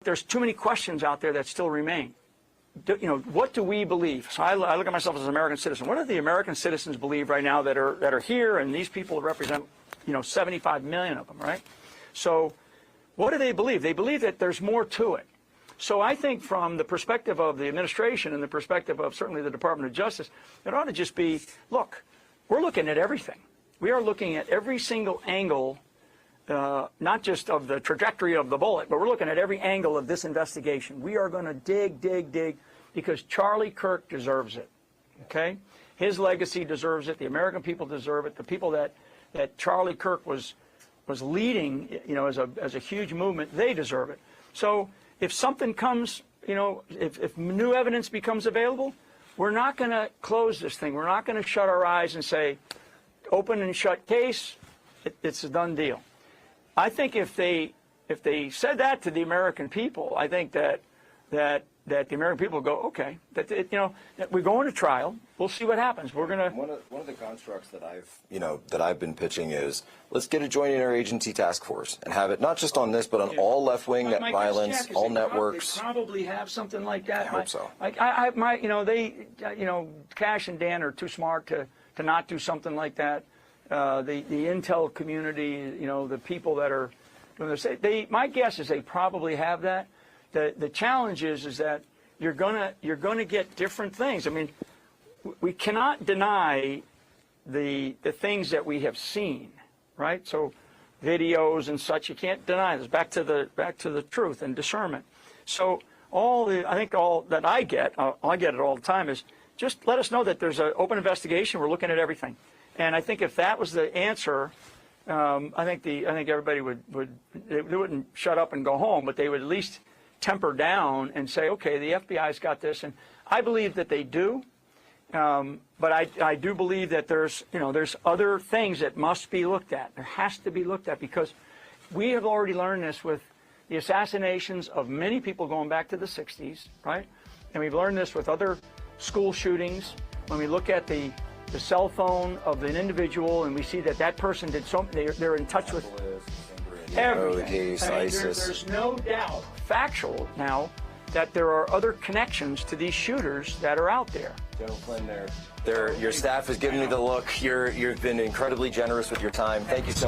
there's too many questions out there that still remain. What do we believe? So I look at myself as an American citizen. What do the American citizens believe right now that are here? And these people represent, 75 million of them, right? So what do they believe? They believe that there's more to it. So I think from the perspective of the administration and the perspective of certainly the Department of Justice, it ought to just be, look, we're looking at everything. We are looking at every single angle, not just of the trajectory of the bullet, but we're looking at every angle of this investigation. We are going to dig, because Charlie Kirk deserves it, okay? His legacy deserves it. The American people deserve it. The people that Charlie Kirk was leading, as a huge movement, they deserve it. So if something comes, if new evidence becomes available, we're not going to close this thing. We're not going to shut our eyes and say, open and shut case, it's a done deal. I think if they said that to the American people, I think that the American people go, okay, that we're going to trial. We'll see what happens. We're going to. One of the constructs that I've been pitching is, let's get a joint interagency task force and have it not just on this, but on all left-wing net violence, all networks. They probably have something like that. I hope so. Cash and Dan are too smart to not do something like that. The intel community, the people that are doing this, my guess is they probably have that. The challenge is that you're gonna get different things. I mean, we cannot deny the things that we have seen, right? So videos and such, you can't deny this. Back to the truth and discernment. So I think all that I get it all the time, is just let us know that there's an open investigation. We're looking at everything. And I think if that was the answer, I think everybody they wouldn't shut up and go home, but they would at least temper down and say, okay, the FBI's got this, and I believe that they do. But I do believe that there's other things that must be looked at. There has to be looked at, because we have already learned this with the assassinations of many people going back to the 60s, right? And we've learned this with other school shootings. When we look at the cell phone of an individual and we see that person did something, they're in touch with everything. There's no doubt, factual now, that there are other connections to these shooters that are out there. GenFlynn, your staff has given me the look. You've been incredibly generous with your time. Thank you so much.